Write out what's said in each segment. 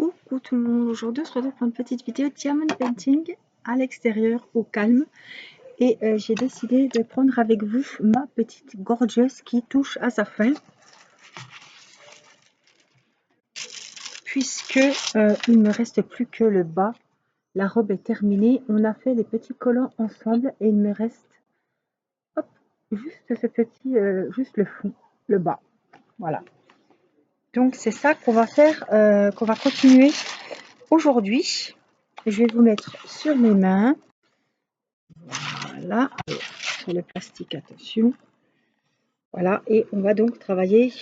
Coucou tout le monde, aujourd'hui on se retrouve pour une petite vidéo diamond painting à l'extérieur au calme et j'ai décidé de prendre avec vous ma petite gorgeous qui touche à sa fin puisque il ne me reste plus que le bas. La robe est terminée, on a fait les petits collants ensemble et il me reste hop, juste ce petit, juste le fond, le bas, voilà. Donc c'est ça qu'on va faire, qu'on va continuer aujourd'hui. Je vais vous mettre sur mes mains. Voilà, sur le plastique, attention. Voilà, et on va donc travailler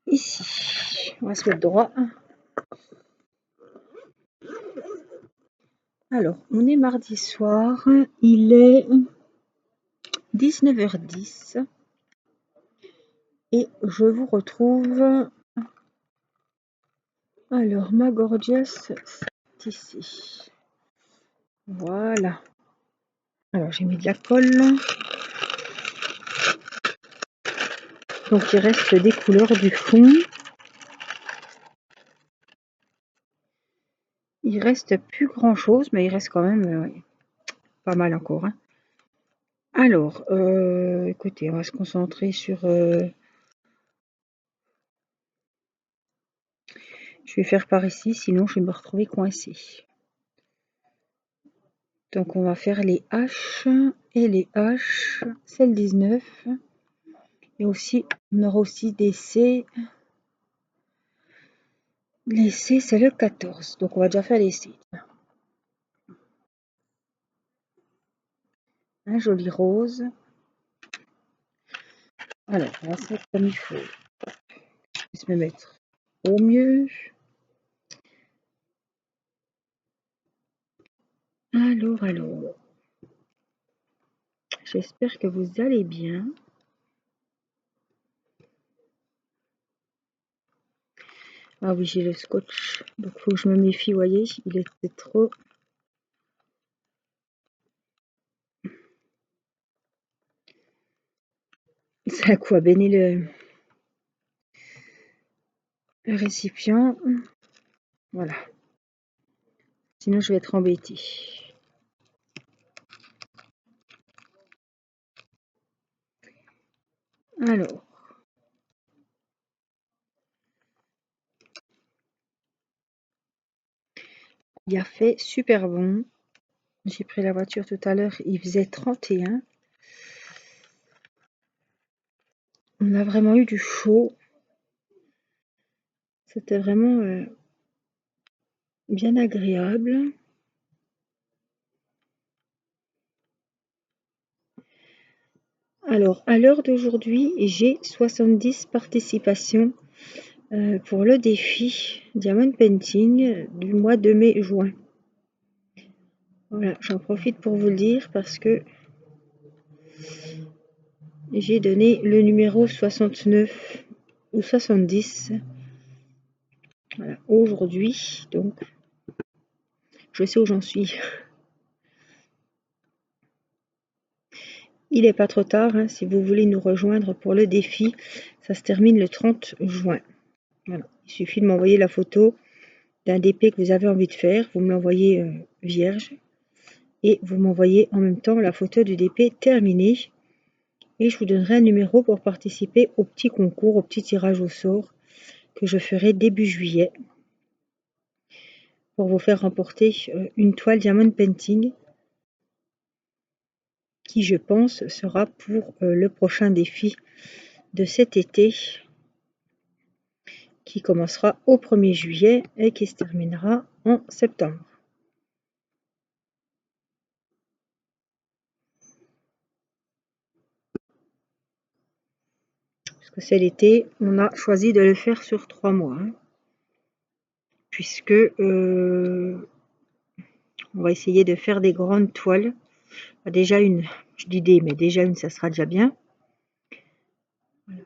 ici. On va se mettre droit. Alors, on est mardi soir, il est 19h10 et je vous retrouve. Alors, ma gorgeous, c'est ici. Voilà. Alors, j'ai mis de la colle. Donc, il reste des couleurs du fond. Il reste plus grand chose, mais il reste quand même pas mal encore. Hein. Alors, écoutez, on va se concentrer sur... je vais faire par ici, sinon je vais me retrouver coincée. Donc, on va faire les H et les H, c'est le 19. Et aussi, on aura aussi des C. Les C, c'est le 14. Donc, on va déjà faire les C. Un joli rose. Alors, on va se mettre comme il faut. Je vais me mettre au mieux. Alors. J'espère que vous allez bien. Ah oui, j'ai le scotch. Donc, il faut que je me méfie, vous voyez. Il était trop... C'est à quoi bénir le récipient. Voilà. Sinon, je vais être embêtée. Alors. Il a fait super bon. J'ai pris la voiture tout à l'heure. Il faisait 31. On a vraiment eu du chaud. C'était vraiment bien agréable. Alors, à l'heure d'aujourd'hui, j'ai 70 participations pour le défi Diamond Painting du mois de mai-juin. Voilà, j'en profite pour vous le dire parce que j'ai donné le numéro 69 ou 70 voilà, aujourd'hui. Donc, je sais où j'en suis. Il n'est pas trop tard hein, si vous voulez nous rejoindre pour le défi. Ça se termine le 30 juin. Voilà. Il suffit de m'envoyer la photo d'un DP que vous avez envie de faire. Vous me l'envoyez vierge. Et vous m'envoyez en même temps la photo du DP terminé. Et je vous donnerai un numéro pour participer au petit concours, au petit tirage au sort que je ferai début juillet. Pour vous faire remporter une toile Diamond Painting. Qui je pense sera pour le prochain défi de cet été qui commencera au 1er juillet et qui se terminera en septembre. Parce que c'est l'été, on a choisi de le faire sur 3 mois. Hein, puisque on va essayer de faire des grandes toiles. Déjà une, je dis des, mais déjà une, ça sera déjà bien. Voilà.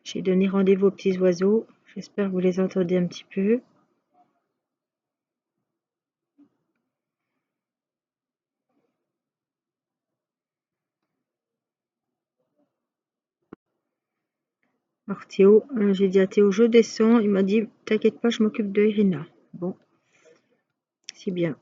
J'ai donné rendez-vous aux petits oiseaux. J'espère que vous les entendez un petit peu. Alors Théo, j'ai dit à Théo, je descends. Il m'a dit, t'inquiète pas, je m'occupe de Irina. Bon, c'est bien.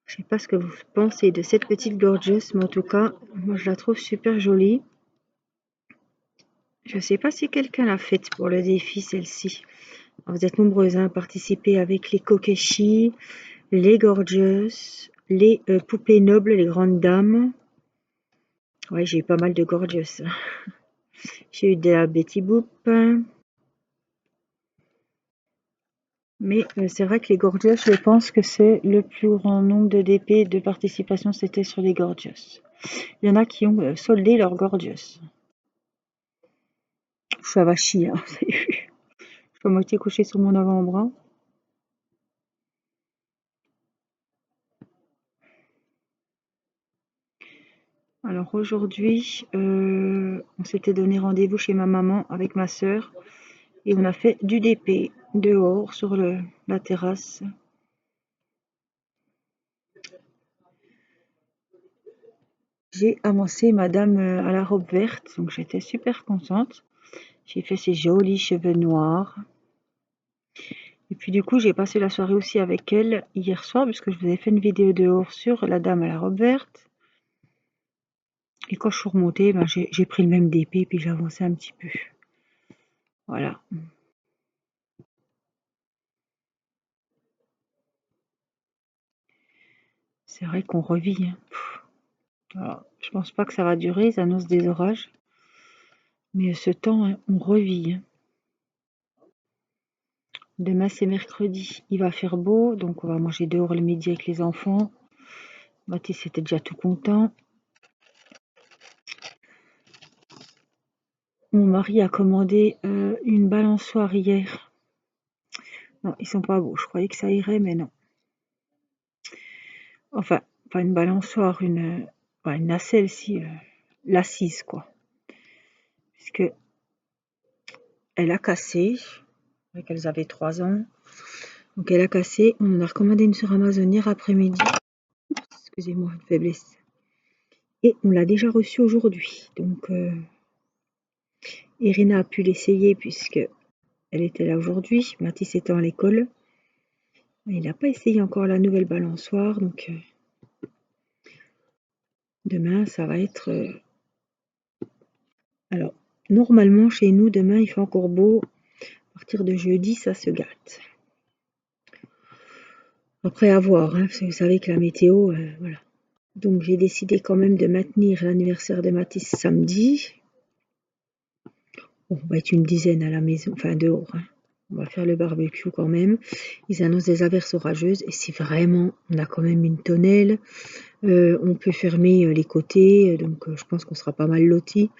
Je sais pas ce que vous pensez de cette petite gorgeous, mais en tout cas, moi je la trouve super jolie. Je sais pas si quelqu'un l'a faite pour le défi, celle-ci. Vous êtes nombreuses à participer avec les Kokeshi, les gorgeous, les poupées nobles, les grandes dames. Ouais, j'ai eu pas mal de gorgeous. J'ai eu de la Betty Boop. Mais c'est vrai que les gorgeous, je pense que c'est le plus grand nombre de DP de participation, c'était sur les gorgeous. Il y en a qui ont soldé leurs gorgeous. Ça va chier, hein, vous avez vu. Je suis à moitié couchée sur mon avant-bras. Alors aujourd'hui, on s'était donné rendez-vous chez ma maman avec ma sœur et on a fait du DP dehors sur la terrasse. J'ai avancé madame à la robe verte, donc j'étais super contente. J'ai fait ses jolis cheveux noirs. Et puis du coup, j'ai passé la soirée aussi avec elle hier soir, puisque je vous ai fait une vidéo dehors sur la dame à la robe verte. Et quand je suis remontée, ben, j'ai pris le même DP, puis j'ai avancé un petit peu. Voilà. C'est vrai qu'on revit, hein. Alors, je pense pas que ça va durer, ils annoncent des orages. Mais ce temps, hein, on revit, hein. Demain, c'est mercredi. Il va faire beau, donc on va manger dehors le midi avec les enfants. Mathis était déjà tout content. Mon mari a commandé une balançoire hier. Non, ils sont pas beaux. Je croyais que ça irait, mais non. Enfin, pas une balançoire, une nacelle, si, l'assise, quoi. Puisque elle a cassé, qu'elles avaient 3 ans. Donc elle a cassé. On en a recommandé une sur Amazon hier après-midi. Excusez-moi, une faiblesse. Et on l'a déjà reçue aujourd'hui. Donc Irina a pu l'essayer puisque elle était là aujourd'hui. Mathis étant à l'école. Il n'a pas essayé encore la nouvelle balançoire. Donc demain, ça va être... Alors, normalement, chez nous, demain, il fait encore beau. À partir de jeudi, ça se gâte. Après, à voir, hein, parce que vous savez que la météo, voilà. Donc, j'ai décidé quand même de maintenir l'anniversaire de Mathis samedi. Bon, on va être une dizaine à la maison, enfin dehors, hein. On va faire le barbecue quand même. Ils annoncent des averses orageuses et si vraiment on a quand même une tonnelle, on peut fermer les côtés, donc je pense qu'on sera pas mal lotis.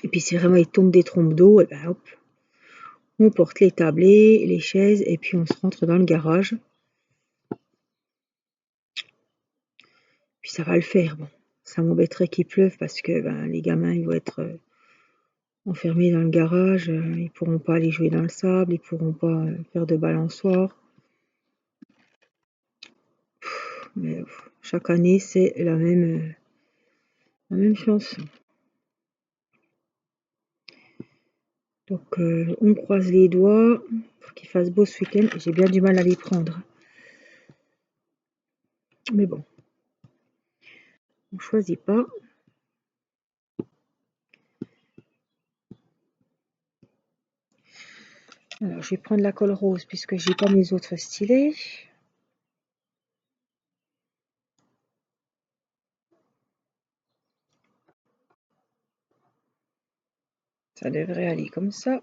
Et puis si vraiment il tombe des trompes d'eau, et ben hop, on porte les tablets, les chaises et puis on se rentre dans le garage. Puis ça va le faire. Bon, ça m'embêterait qu'il pleuve parce que ben, les gamins ils vont être enfermés dans le garage, ils pourront pas aller jouer dans le sable, ils pourront pas faire de balançoire. Mais chaque année c'est la même chanson. Donc on croise les doigts pour qu'il fasse beau ce week-end. J'ai bien du mal à les prendre. Mais bon, on choisit pas. Alors je vais prendre la colle rose puisque j'ai pas mes autres stylés. Ça devrait aller comme ça.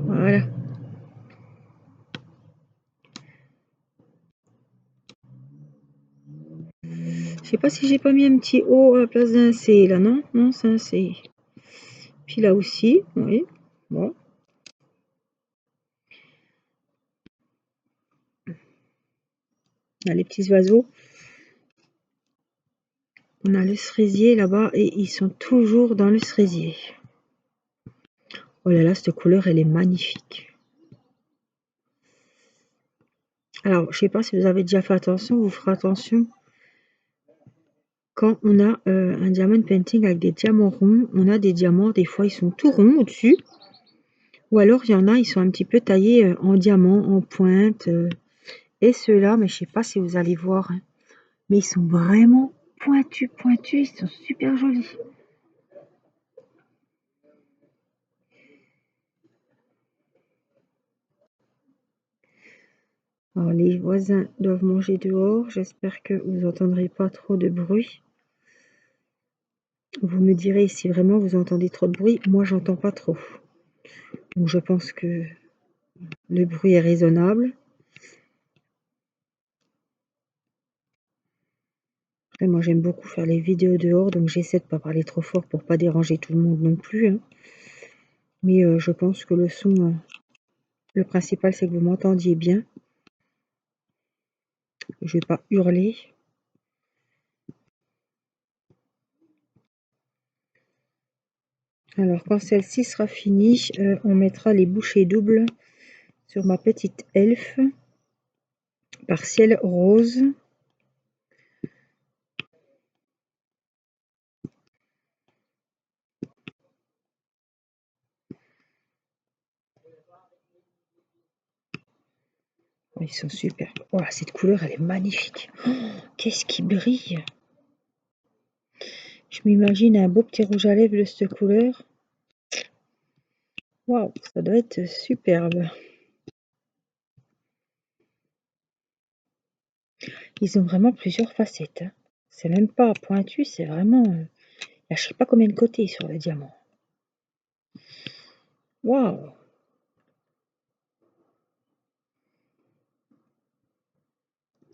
Voilà. Je sais pas si j'ai pas mis un petit O à la place d'un C là, non? Non, c'est un C. Puis là aussi, oui. Bon. Là, les petits oiseaux. On a le cerisier là-bas et ils sont toujours dans le cerisier. Oh là là, cette couleur, elle est magnifique. Alors, je sais pas si vous avez déjà fait attention, vous ferez attention. Quand on a un diamond painting avec des diamants ronds, on a des diamants, des fois ils sont tout ronds au-dessus. Ou alors il y en a, ils sont un petit peu taillés en diamant, en pointe. Et ceux-là, mais je sais pas si vous allez voir, hein, mais ils sont vraiment pointus, ils sont super jolis. Alors les voisins doivent manger dehors, j'espère que vous n'entendrez pas trop de bruit. Vous me direz si vraiment vous entendez trop de bruit, moi j'entends pas trop. Donc je pense que le bruit est raisonnable. Après, moi j'aime beaucoup faire les vidéos dehors, donc j'essaie de pas parler trop fort pour pas déranger tout le monde non plus, hein. Mais je pense que le son, le principal c'est que vous m'entendiez bien. Je vais pas hurler. Alors quand celle-ci sera finie, on mettra les bouchées doubles sur ma petite elfe par ciel rose. Oh, ils sont super. Oh, cette couleur, elle est magnifique. Oh, qu'est-ce qui brille! Je m'imagine un beau petit rouge à lèvres de cette couleur. Waouh, ça doit être superbe. Ils ont vraiment plusieurs facettes, hein. C'est même pas pointu, c'est vraiment... il y a je sais pas combien de côtés sur le diamant. Waouh!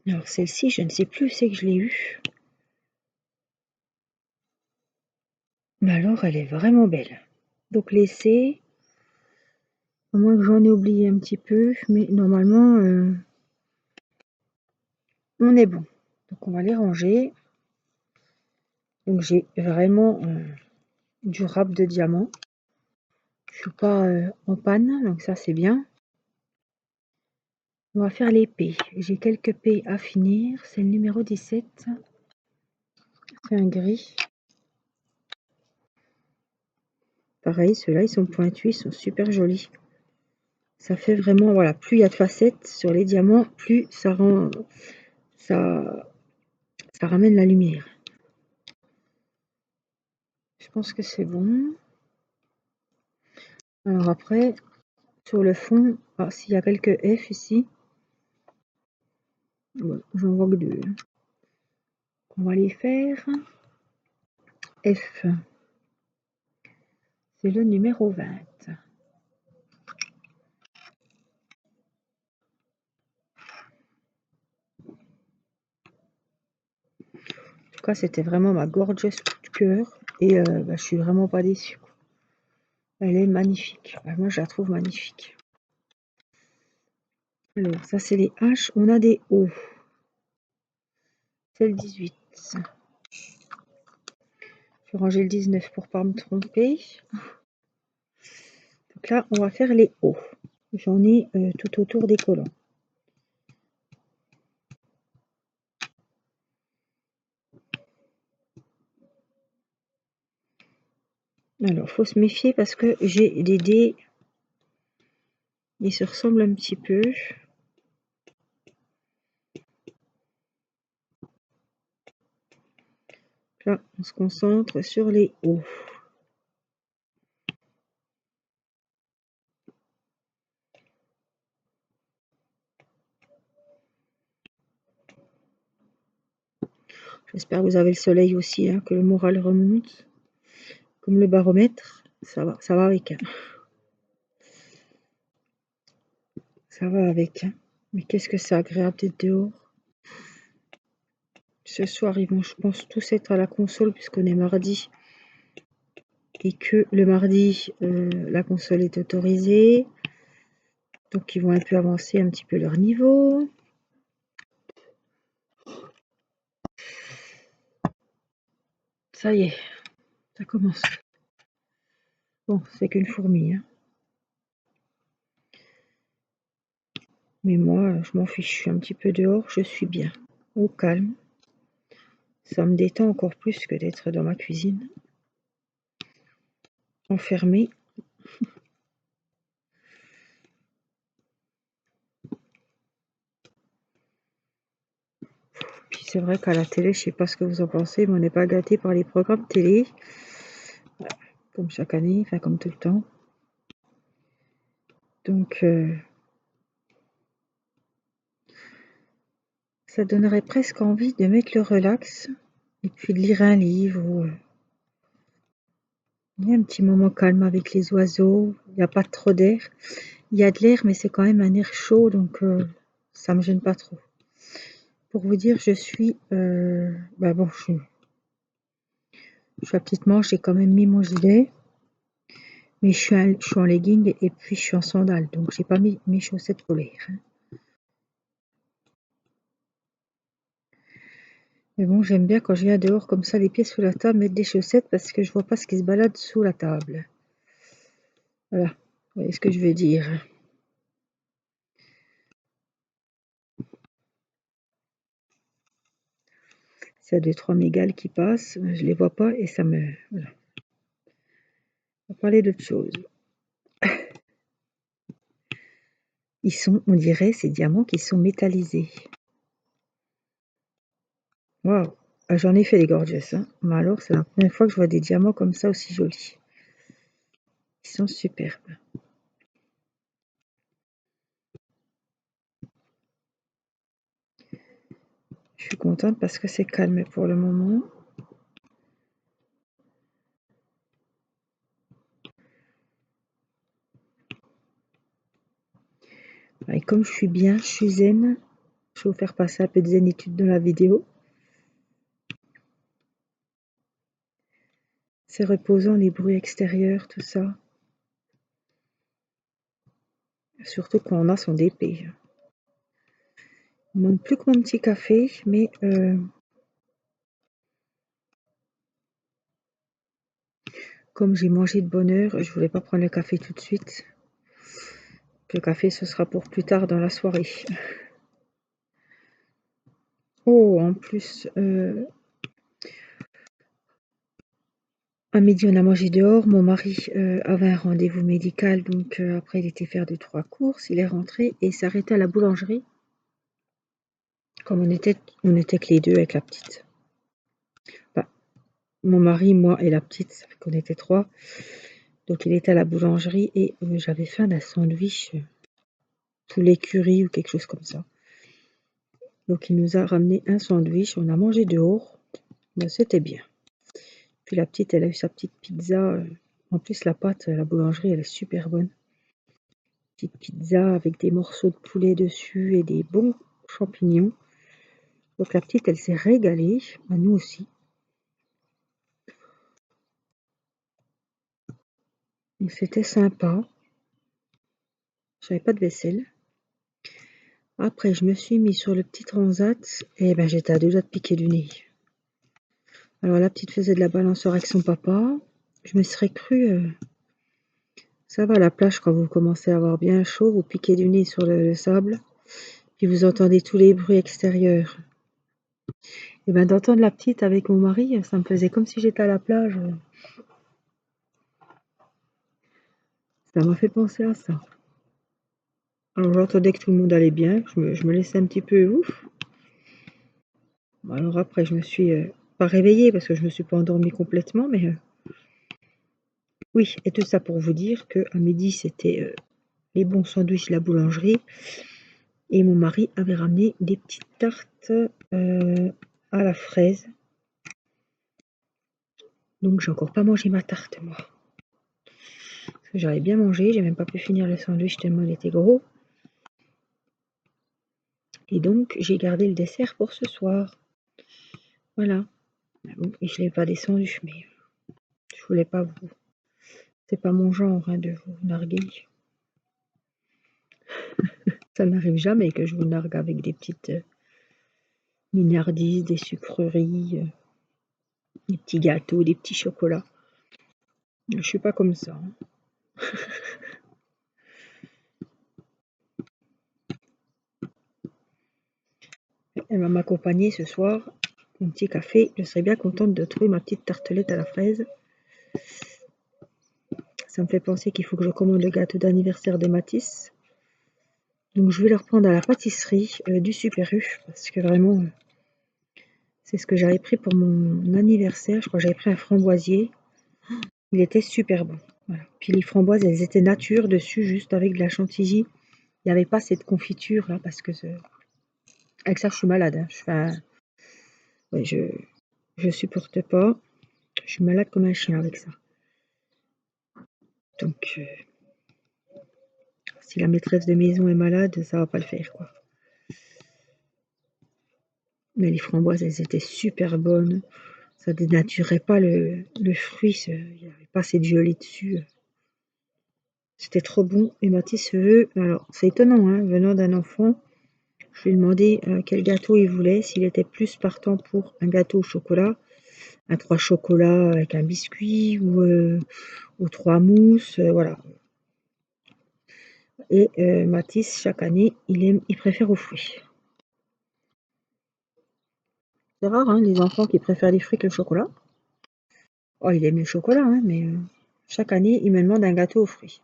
Alors celle-ci, je ne sais plus où c'est que je l'ai eue. Mais alors, elle est vraiment belle. Donc laissez, à moins que j'en ai oublié un petit peu, mais normalement, on est bon. Donc on va les ranger. Donc j'ai vraiment du rap de diamant. Je suis pas en panne, donc ça c'est bien. On va faire les P. J'ai quelques P à finir. C'est le numéro 17. C'est un gris. Pareil, ceux-là, ils sont pointus, ils sont super jolis. Ça fait vraiment, voilà, plus il y a de facettes sur les diamants, plus ça rend, ça ramène la lumière. Je pense que c'est bon. Alors après, sur le fond, s'il y a quelques F ici, bon, j'en vois que deux. On va les faire. F, c'est le numéro 20. En tout cas, c'était vraiment ma gorgeous coup de cœur. Et je suis vraiment pas déçue. Elle est magnifique. Moi, je la trouve magnifique. Alors, ça, c'est les H. On a des O. C'est le 18. Je vais ranger le 19 pour pas me tromper. Donc là, on va faire les O. J'en ai tout autour des collants. Alors, faut se méfier parce que j'ai des dés. Ils se ressemblent un petit peu. Là, on se concentre sur les hauts. J'espère que vous avez le soleil aussi, hein, que le moral remonte. Comme le baromètre, ça va avec. Hein. Ça va avec. Hein. Mais qu'est-ce que c'est agréable d'être dehors. Ce soir, ils vont, je pense, tous être à la console puisqu'on est mardi. Et que le mardi, la console est autorisée. Donc, ils vont un peu avancer un petit peu leur niveau. Ça y est, ça commence. Bon, c'est qu'une fourmi, hein. Mais moi, je m'en fiche. Je suis un petit peu dehors, je suis bien. Au calme. Ça me détend encore plus que d'être dans ma cuisine, enfermée. Puis c'est vrai qu'à la télé, je sais pas ce que vous en pensez, mais on n'est pas gâté par les programmes télé, comme chaque année, enfin comme tout le temps. Donc, ça donnerait presque envie de mettre le relax et puis de lire un livre ou il y a un petit moment calme avec les oiseaux. Il n'y a pas trop d'air. Il y a de l'air, mais c'est quand même un air chaud, donc ça me gêne pas trop. Pour vous dire, je suis, bon, je suis à petite manche, j'ai quand même mis mon gilet, mais je suis en legging et puis je suis en sandales, donc j'ai pas mis mes chaussettes polaires, hein. Mais bon, j'aime bien quand je viens dehors comme ça, les pieds sous la table, mettre des chaussettes parce que je vois pas ce qui se balade sous la table. Voilà, vous voyez ce que je veux dire. S'il y a 2-3 mégales qui passent, je les vois pas et ça me... Voilà. On va parler d'autre chose. Ils sont, on dirait, ces diamants qui sont métallisés. Waouh! J'en ai fait des gorgeous, hein. Mais alors, c'est la première fois que je vois des diamants comme ça aussi jolis. Ils sont superbes. Je suis contente parce que c'est calme pour le moment. Et comme je suis bien, je suis zen, je vais vous faire passer un peu de zénitude dans la vidéo. C'est reposant, les bruits extérieurs, tout ça. Surtout quand on a son DP. Il manque plus que mon petit café, mais comme j'ai mangé de bonne heure, je voulais pas prendre le café tout de suite. Le café, ce sera pour plus tard dans la soirée. Oh, en plus, à midi, on a mangé dehors. Mon mari avait un rendez-vous médical, donc après, il était faire 2-3 courses. Il est rentré et s'arrêtait à la boulangerie. Comme on était que les deux avec la petite. Bah, mon mari, moi et la petite, ça fait qu'on était 3. Donc il était à la boulangerie et j'avais faim d'un sandwich poulet curry ou quelque chose comme ça. Donc il nous a ramené un sandwich, on a mangé dehors, mais c'était bien. Puis la petite, elle a eu sa petite pizza. En plus, la pâte, la boulangerie, elle est super bonne. Petite pizza avec des morceaux de poulet dessus et des bons champignons. Donc la petite, elle s'est régalée, bah, nous aussi. Donc c'était sympa. J'avais pas de vaisselle. Après, je me suis mis sur le petit transat et ben j'étais à 2 doigts de piquer du nez. Alors la petite faisait de la balançoire avec son papa. Je me serais cru, ça va à la plage quand vous commencez à avoir bien chaud, vous piquez du nez sur le sable, puis vous entendez tous les bruits extérieurs. Et ben d'entendre la petite avec mon mari, ça me faisait comme si j'étais à la plage. Ça m'a fait penser à ça. Alors j'entendais que tout le monde allait bien, je me laissais un petit peu ouf. Alors après, je me suis pas réveillée parce que je me suis pas endormie complètement, mais oui, et tout ça pour vous dire que à midi, c'était les bons sandwichs de la boulangerie et mon mari avait ramené des petites tartes à la fraise. Donc j'ai encore pas mangé ma tarte, moi. Parce que j'avais bien mangé, j'ai même pas pu finir le sandwich tellement il était gros. Et donc j'ai gardé le dessert pour ce soir. Voilà. Et je l'ai pas descendu, mais je voulais pas vous... C'est pas mon genre hein, de vous narguer. Ça n'arrive jamais que je vous nargue avec des petites mignardises, des sucreries. des petits gâteaux, des petits chocolats. Je suis pas comme ça, hein. Elle va m'accompagner ce soir. Un petit café. Je serais bien contente de trouver ma petite tartelette à la fraise. Ça me fait penser qu'il faut que je commande le gâteau d'anniversaire de Mathis. Donc je vais le reprendre à la pâtisserie du Super U. Parce que vraiment, c'est ce que j'avais pris pour mon anniversaire. Je crois que j'avais pris un framboisier. Il était super bon. Voilà. Puis les framboises, elles étaient nature dessus, juste avec de la chantilly. Il n'y avait pas cette confiture là, parce que avec ça, je suis malade, hein. Ouais, je supporte pas. Je suis malade comme un chien avec ça. Donc, si la maîtresse de maison est malade, ça va pas le faire, quoi. Mais les framboises, elles étaient super bonnes. Ça dénaturait pas le fruit. Il n'y avait pas cette gelée dessus. C'était trop bon. Et Mathis veut... Alors, c'est étonnant, hein, venant d'un enfant. Je lui ai demandé quel gâteau il voulait, s'il était plus partant pour un gâteau au chocolat, un 3 chocolats avec un biscuit ou 3 mousses, voilà. Et Mathis, chaque année, il préfère aux fruits. C'est rare, hein, les enfants qui préfèrent les fruits que le chocolat. Oh, il aime le chocolat, hein, mais chaque année, il me demande un gâteau aux fruits.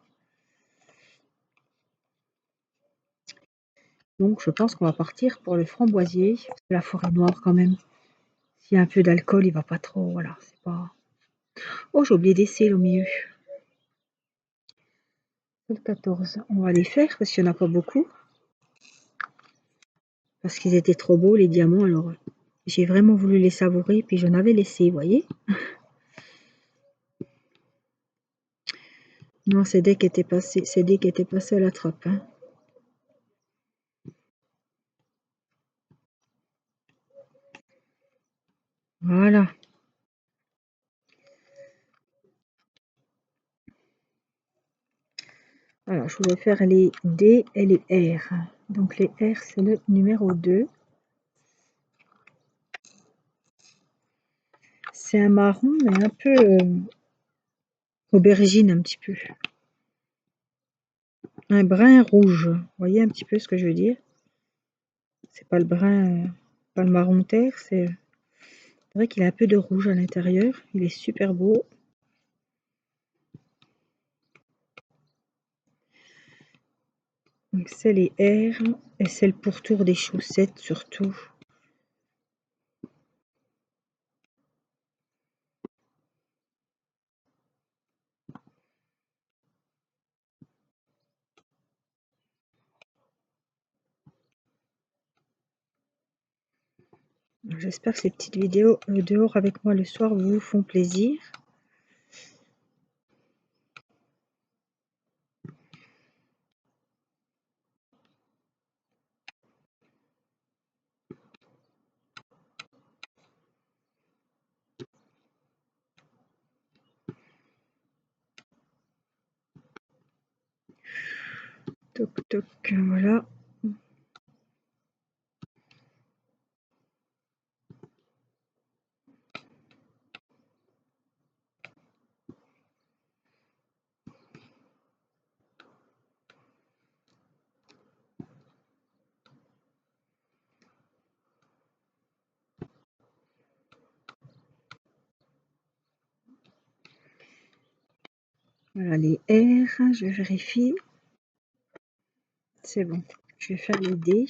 Donc, je pense qu'on va partir pour le framboisier. La forêt noire, quand même. S'il y a un peu d'alcool, il va pas trop, voilà, c'est pas... Oh, j'ai oublié des cils au milieu. Le 14. On va les faire parce qu'il n'y en a pas beaucoup. Parce qu'ils étaient trop beaux, les diamants. Alors, j'ai vraiment voulu les savourer. Puis j'en avais laissé, vous voyez. Non, c'est dès qu'était passé, à la trappe, hein. Voilà. Alors, je voulais faire les D et les R. Donc, les R, c'est le numéro 2. C'est un marron, mais un peu aubergine, un petit peu. Un brun rouge. Vous voyez un petit peu ce que je veux dire? C'est pas le brun, pas le marron terre, c'est vrai qu'il a un peu de rouge à l'intérieur. Il est super beau. Donc, c'est les R et c'est le pourtour des chaussettes surtout. J'espère que ces petites vidéos dehors avec moi le soir vous font plaisir. Toc toc, voilà. Voilà les R, je vérifie. C'est bon. Je vais faire les D.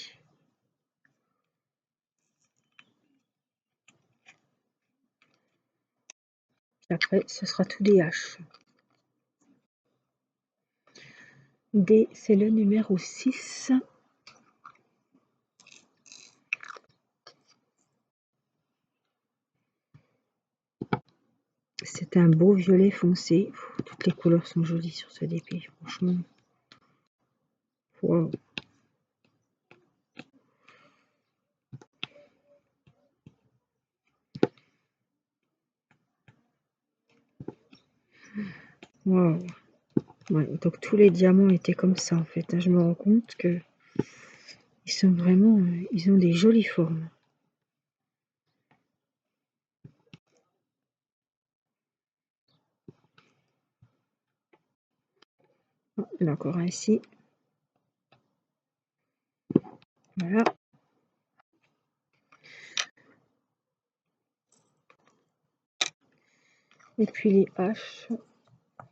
Puis après, ce sera tout des H. D, c'est le numéro 6. C'est un beau violet foncé. Toutes les couleurs sont jolies sur ce DP, franchement. Wow. Wow. Ouais, donc tous les diamants étaient comme ça en fait, hein. Je me rends compte que ils sont vraiment, ils ont des jolies formes. Il y en a encore un ici. Voilà. Et puis les haches,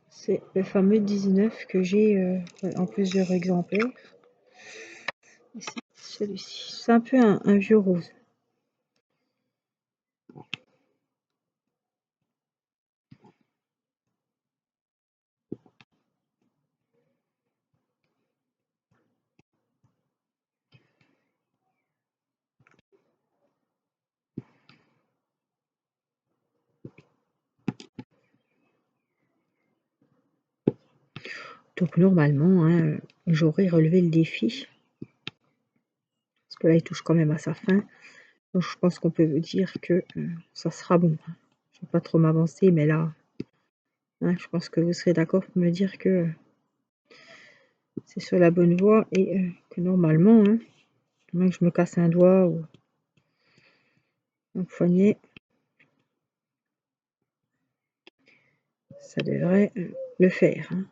c'est le fameux 19 que j'ai en plusieurs exemplaires. Celui-ci, c'est un peu un vieux rose. Donc normalement, hein, j'aurais relevé le défi. Parce que là, il touche quand même à sa fin. Donc je pense qu'on peut dire que ça sera bon. Je ne vais pas trop m'avancer, mais là, hein, je pense que vous serez d'accord pour me dire que c'est sur la bonne voie et que normalement, hein, à moins que je me casse un doigt ou un poignet, ça devrait le faire. Hein.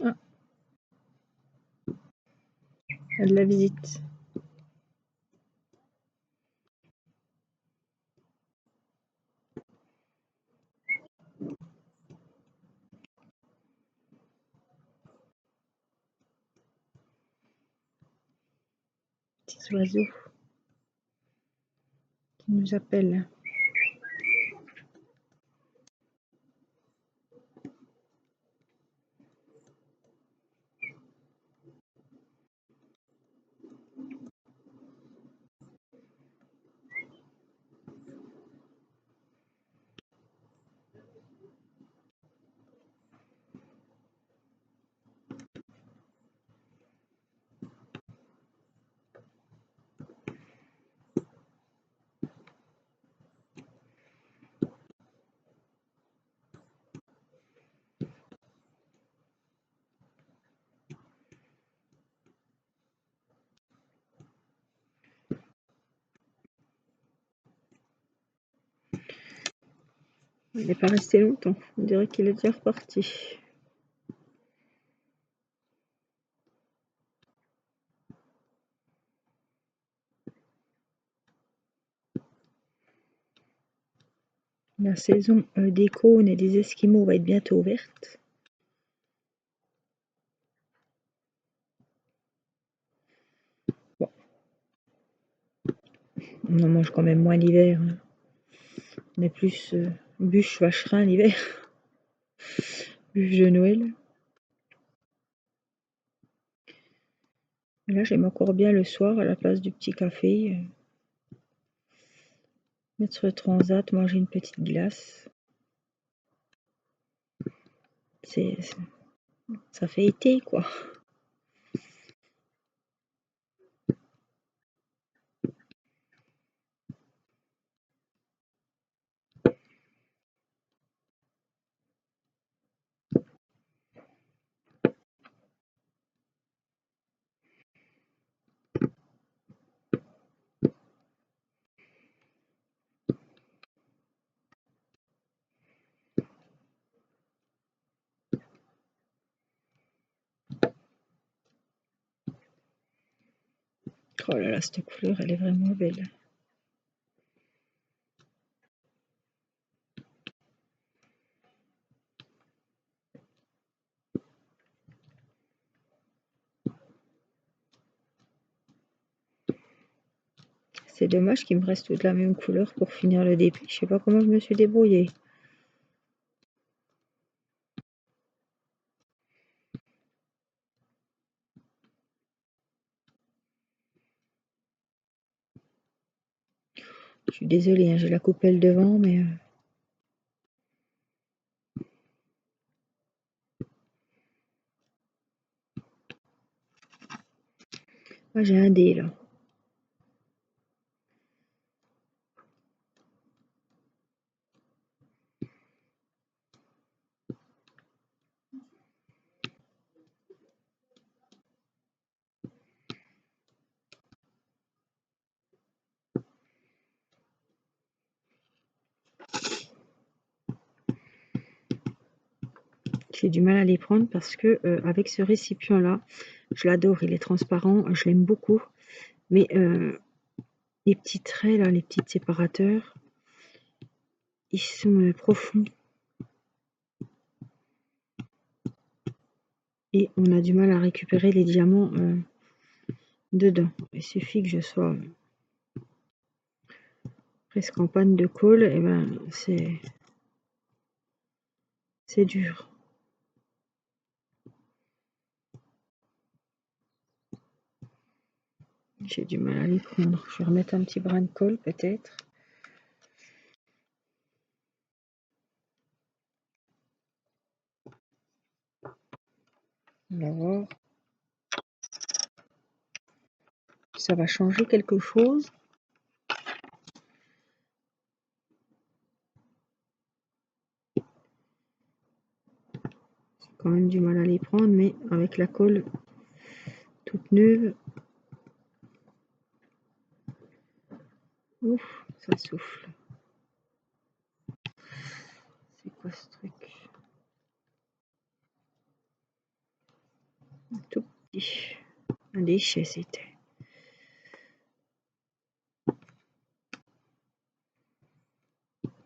Ah, il y a de la visite. Petits oiseaux qui nous appellent. Il n'est pas resté longtemps. On dirait qu'il est déjà reparti. La saison des cônes et des esquimaux va être bientôt ouverte. Bon. On en mange quand même moins l'hiver. Hein. On est plus bûche vacherin l'hiver. Bûche de Noël. Là, j'aime encore bien le soir, à la place du petit café, mettre sur le transat, manger une petite glace. Ça fait été, quoi. Oh là là, cette couleur, elle est vraiment belle. C'est dommage qu'il me reste toute la même couleur pour finir le début. Je sais pas comment je me suis débrouillée. Je suis désolée, hein, j'ai la coupelle devant, mais Ah, j'ai un dé là. J'ai du mal à les prendre parce que avec ce récipient là, je l'adore, il est transparent, je l'aime beaucoup, mais les petits traits là, les petits séparateurs, ils sont profonds et on a du mal à récupérer les diamants dedans. Il suffit que je sois presque en panne de colle, et ben c'est dur. J'ai du mal à les prendre. Je vais remettre un petit brin de colle peut-être. On va voir. Ça va changer quelque chose. J'ai quand même du mal à les prendre, mais avec la colle toute neuve. Ouf, ça souffle. C'est quoi ce truc? Un tout petit. Un déchet c'était.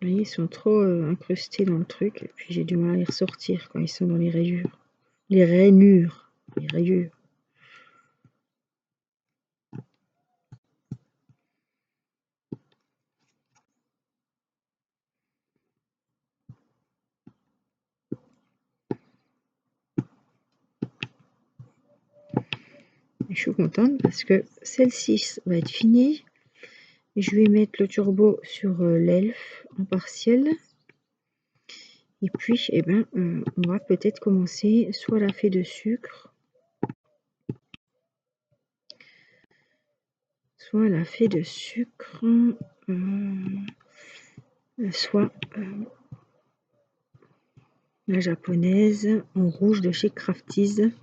Ils sont trop incrustés dans le truc, et puis j'ai du mal à les ressortir quand ils sont dans les rayures. Les rainures. Les rayures. Et je suis contente parce que celle-ci va être finie. Je vais mettre le turbo sur l'elfe en partiel. Et puis, eh ben, on va peut-être commencer soit la fée de sucre, soit la fée de sucre, soit la japonaise en rouge de chez Crafties.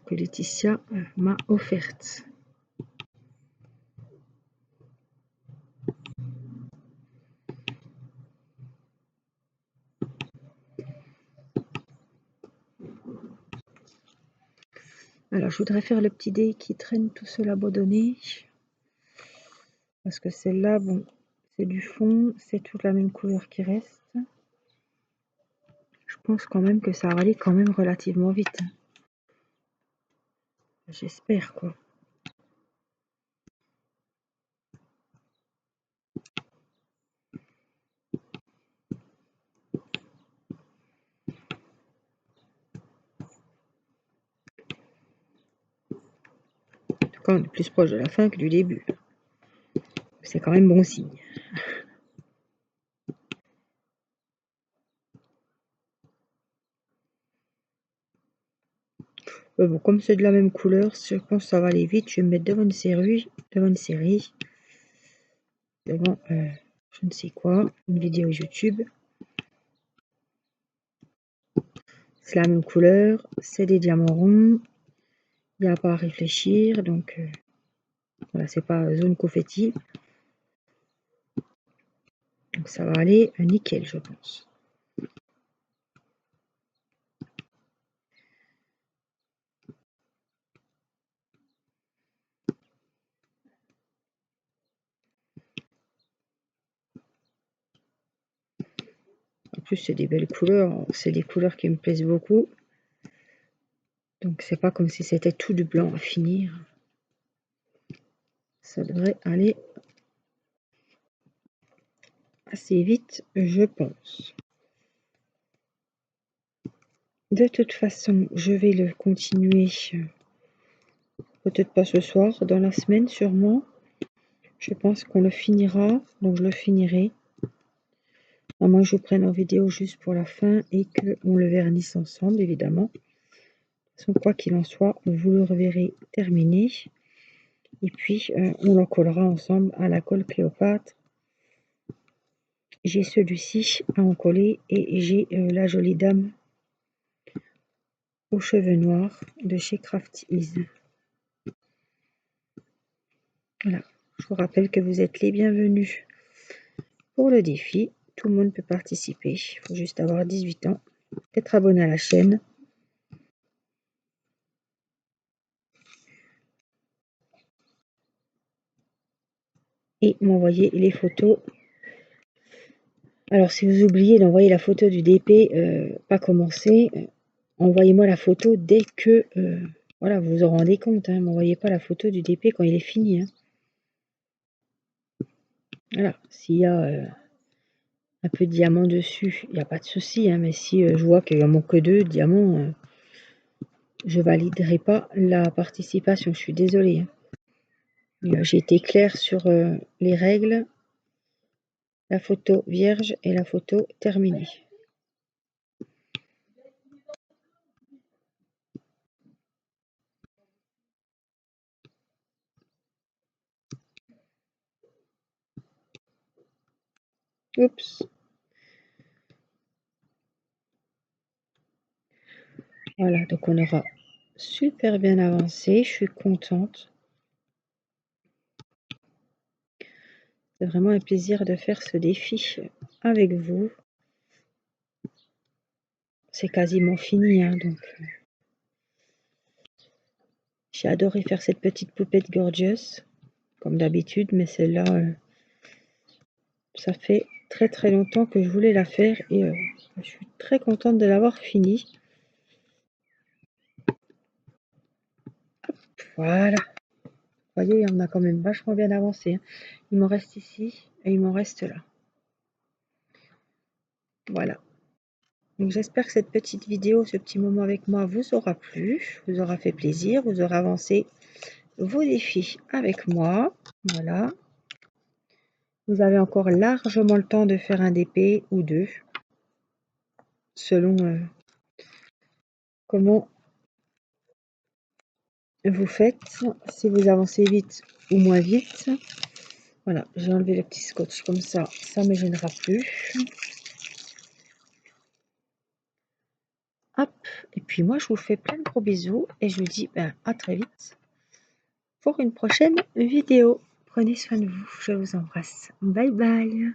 Que Laetitia m'a offerte. Alors, je voudrais faire le petit dé qui traîne tout seul abandonné. Parce que celle-là, bon, c'est du fond, c'est toute la même couleur qui reste. Je pense quand même que ça va aller quand même relativement vite. J'espère, quoi. En tout cas, on est plus proche de la fin que du début. C'est quand même bon signe. Bon, comme c'est de la même couleur, je pense que ça va aller vite. Je vais me mettre devant une série, devant je ne sais quoi, une vidéo YouTube. C'est la même couleur, c'est des diamants ronds, il n'y a pas à réfléchir, donc voilà, c'est pas zone confetti. Donc ça va aller nickel, je pense. En plus, c'est des belles couleurs, c'est des couleurs qui me plaisent beaucoup. Donc c'est pas comme si c'était tout du blanc à finir. Ça devrait aller assez vite, je pense. De toute façon, je vais le continuer, peut-être pas ce soir, dans la semaine sûrement. Je pense qu'on le finira, donc je le finirai. À moins que je prenne en vidéo juste pour la fin et qu'on le vernisse ensemble, évidemment. De toute façon, quoi qu'il en soit, vous le reverrez terminé. Et puis, on le collera ensemble à la colle Cléopâtre. J'ai celui-ci à en coller et j'ai la jolie dame aux cheveux noirs de chez Crafty Ease. Voilà, je vous rappelle que vous êtes les bienvenus pour le défi. Tout le monde peut participer, il faut juste avoir 18 ans, être abonné à la chaîne. Et m'envoyer les photos. Alors si vous oubliez d'envoyer la photo du DP pas commencé, envoyez-moi la photo dès que voilà, vous vous en rendez compte, hein, m'envoyez pas la photo du DP quand il est fini, hein. Voilà, s'il y a un peu de diamant dessus, il n'y a pas de souci, hein, mais si je vois qu'il en manque que 2 diamants, je validerai pas la participation, je suis désolée, hein. J'ai été claire sur les règles, la photo vierge et la photo terminée. Oups. Voilà, donc on aura super bien avancé, je suis contente. C'est vraiment un plaisir de faire ce défi avec vous. C'est quasiment fini, hein, donc j'ai adoré faire cette petite poupette gorgeous, comme d'habitude, mais celle-là, ça fait très très longtemps que je voulais la faire et je suis très contente de l'avoir finie. Voilà. Vous voyez, on a quand même vachement bien avancé, hein. Il m'en reste ici et il m'en reste là. Voilà. Donc j'espère que cette petite vidéo, ce petit moment avec moi vous aura plu, vous aura fait plaisir, vous aurez avancé vos défis avec moi. Voilà. Vous avez encore largement le temps de faire un DP ou deux, selon comment vous faites, si vous avancez vite ou moins vite. Voilà, j'ai enlevé le petit scotch comme ça ne me gênera plus. Hop, et puis moi je vous fais plein de gros bisous et je vous dis à très vite pour une prochaine vidéo. Prenez soin de vous, je vous embrasse. Bye bye.